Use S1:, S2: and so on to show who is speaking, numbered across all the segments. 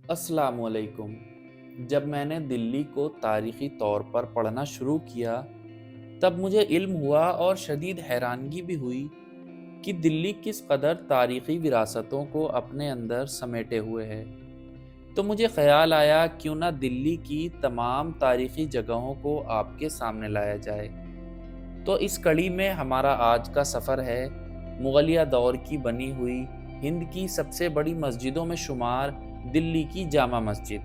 S1: अस्सलाम वालेकुम। जब मैंने दिल्ली को तारीख़ी तौर पर पढ़ना शुरू किया, तब मुझे इल्म हुआ और शदीद हैरानगी भी हुई कि दिल्ली किस कदर तारीख़ी विरासतों को अपने अंदर समेटे हुए है। तो मुझे ख़याल आया क्यों ना दिल्ली की तमाम तारीख़ी जगहों को आपके सामने लाया जाए। तो इस कड़ी में हमारा आज का सफ़र है मुग़लिया दौर की बनी हुई हिंद की सबसे बड़ी मस्जिदों में शुमार दिल्ली की जामा मस्जिद।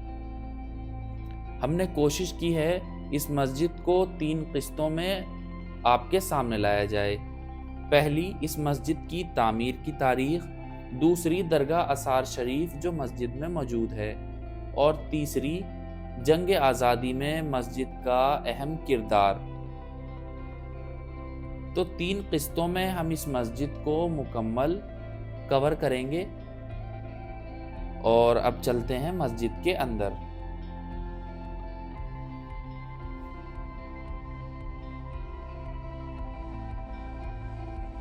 S1: हमने कोशिश की है इस मस्जिद को 3 किस्तों में आपके सामने लाया जाए। पहली, इस मस्जिद की तामीर की तारीख़। दूसरी, दरगाह असार शरीफ जो मस्जिद में मौजूद है। और तीसरी, जंग आज़ादी में मस्जिद का अहम किरदार। तो 3 किस्तों में हम इस मस्जिद को मुकम्मल कवर करेंगे। और अब चलते हैं मस्जिद के अंदर।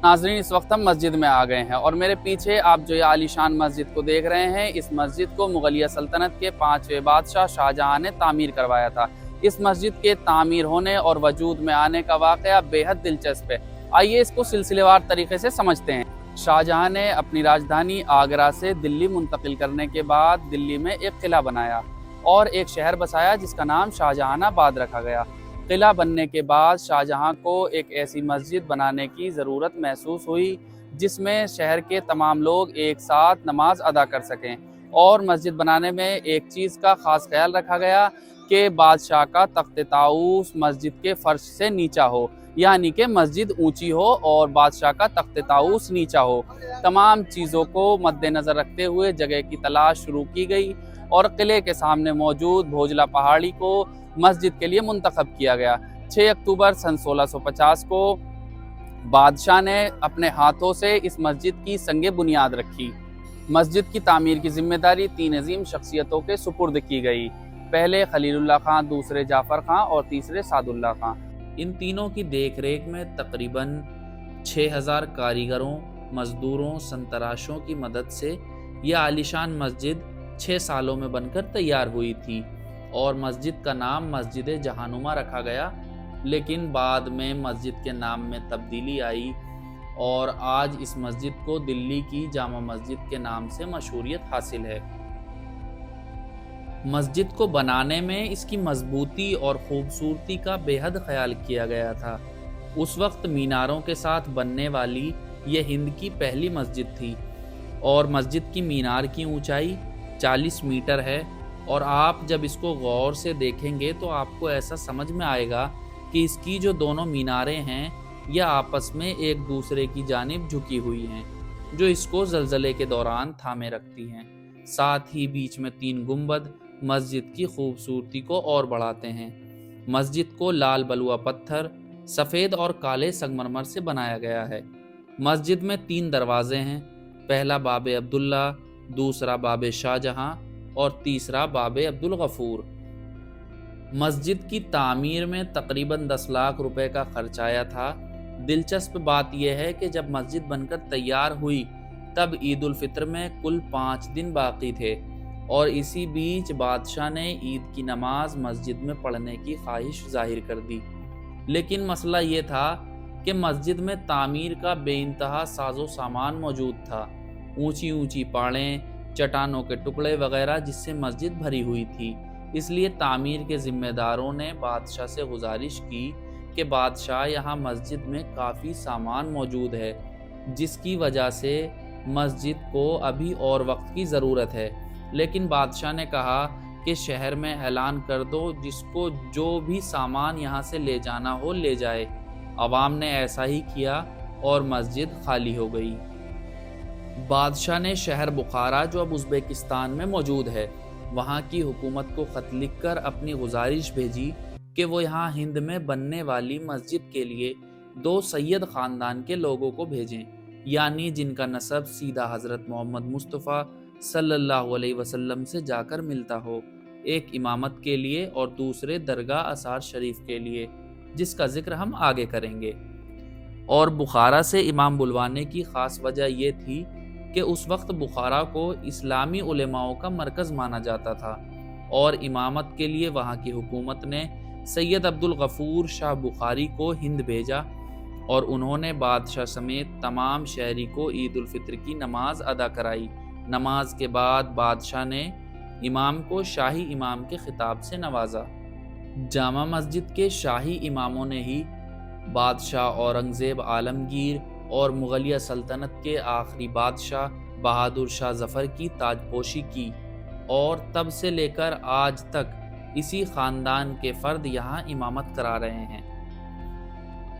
S2: नाज़रीन, इस वक्त हम मस्जिद में आ गए हैं और मेरे पीछे आप जो ये आलीशान मस्जिद को देख रहे हैं, इस मस्जिद को मुग़लिया सल्तनत के 5वें बादशाह शाहजहां ने तामीर करवाया था। इस मस्जिद के तामीर होने और वजूद में आने का वाक़या बेहद दिलचस्प है। आइए इसको सिलसिलेवार तरीके से समझते हैं। शाहजहां ने अपनी राजधानी आगरा से दिल्ली मुंतकिल करने के बाद दिल्ली में एक किला बनाया और एक शहर बसाया जिसका नाम शाहजहानाबाद रखा गया। किला बनने के बाद शाहजहां को एक ऐसी मस्जिद बनाने की ज़रूरत महसूस हुई जिसमें शहर के तमाम लोग एक साथ नमाज अदा कर सकें। और मस्जिद बनाने में एक चीज़ का ख़ास ख्याल रखा गया कि बादशाह का तख्त ताऊस मस्जिद के फर्श से नीचा हो, यानी कि मस्जिद ऊंची हो और बादशाह का तख्त ताऊस नीचा हो। तमाम चीज़ों को मद्देनज़र रखते हुए जगह की तलाश शुरू की गई और किले के सामने मौजूद भोजला पहाड़ी को मस्जिद के लिए मुंतखब किया गया। 6 अक्टूबर सन 1650 को बादशाह ने अपने हाथों से इस मस्जिद की संगे बुनियाद रखी। मस्जिद की तामीर की जिम्मेदारी 3 अजीम शख्सियतों के सुपुर्द की गई। पहले खलीलुल्लाह खां, दूसरे जाफ़र खां और तीसरे सादुल्लाह खां।
S1: इन तीनों की देखरेख में तकरीबन 6000 कारीगरों, मजदूरों, संतराशों की मदद से यह आलीशान मस्जिद 6 सालों में बनकर तैयार हुई थी और मस्जिद का नाम मस्जिद जहानुमा रखा गया। लेकिन बाद में मस्जिद के नाम में तब्दीली आई और आज इस मस्जिद को दिल्ली की जामा मस्जिद के नाम से मशहूरियत हासिल है। मस्जिद को बनाने में इसकी मजबूती और खूबसूरती का बेहद ख्याल किया गया था। उस वक्त मीनारों के साथ बनने वाली यह हिंद की पहली मस्जिद थी और मस्जिद की मीनार की ऊंचाई 40 मीटर है। और आप जब इसको गौर से देखेंगे तो आपको ऐसा समझ में आएगा कि इसकी जो दोनों मीनारें हैं यह आपस में एक दूसरे की जानिब झुकी हुई हैं, जो इसको ज़लज़ले के दौरान थामे रखती हैं। साथ ही बीच में 3 गुंबद मस्जिद की खूबसूरती को और बढ़ाते हैं। मस्जिद को लाल बलुआ पत्थर, सफ़ेद और काले संगमरमर से बनाया गया है। मस्जिद में 3 दरवाजे हैं। पहला बाबे अब्दुल्ला, दूसरा बाबे शाहजहां और तीसरा बाबे अब्दुल गफूर। मस्जिद की तामीर में तकरीबन 10 लाख रुपए का खर्च आया था। दिलचस्प बात यह है कि जब मस्जिद बनकर तैयार हुई तब ईद उल फित्र में कुल 5 दिन बाकी थे और इसी बीच बादशाह ने ईद की नमाज मस्जिद में पढ़ने की ख्वाहिश जाहिर कर दी। लेकिन मसला ये था कि मस्जिद में तामीर का बेइंतहा साजो सामान मौजूद था। ऊंची ऊंची पहाड़ें, चट्टानों के टुकड़े वगैरह जिससे मस्जिद भरी हुई थी। इसलिए तामीर के जिम्मेदारों ने बादशाह से गुजारिश की कि बादशाह, यहाँ मस्जिद में काफ़ी सामान मौजूद है जिसकी वजह से मस्जिद को अभी और वक्त की ज़रूरत है। लेकिन बादशाह ने कहा कि शहर में ऐलान कर दो, जिसको जो भी सामान यहाँ से ले जाना हो ले जाए। अवाम ने ऐसा ही किया और मस्जिद खाली हो गई। बादशाह ने शहर बुखारा, जो अब उज़्बेकिस्तान में मौजूद है, वहाँ की हुकूमत को ख़त लिखकर अपनी गुजारिश भेजी कि वो यहाँ हिंद में बनने वाली मस्जिद के लिए 2 सैयद ख़ानदान के लोगों को भेजें, यानी जिनका नसब सीधा हज़रत मोहम्मद मुस्तफ़ा सल्लल्लाहु अलैहि वसल्लम से जाकर मिलता हो। एक इमामत के लिए और दूसरे दरगाह असार शरीफ के लिए, जिसका जिक्र हम आगे करेंगे। और बुखारा से इमाम बुलवाने की ख़ास वजह ये थी کہ اس وقت بخارا کو اسلامی علماؤں کا مرکز مانا جاتا تھا اور امامت کے لیے وہاں کی حکومت نے سید عبدالغفور شاہ بخاری کو ہند بھیجا اور انہوں نے بادشاہ سمیت تمام شہری کو عید الفطر کی نماز ادا کرائی۔ نماز کے بعد بادشاہ نے امام کو شاہی امام کے خطاب سے نوازا۔ جامع مسجد کے شاہی اماموں نے ہی بادشاہ اورنگزیب عالمگیر اور مغلیہ سلطنت کے آخری بادشاہ بہادر شاہ ظفر کی تاج پوشی کی اور تب سے لے کر آج تک اسی خاندان کے فرد یہاں امامت کرا رہے ہیں۔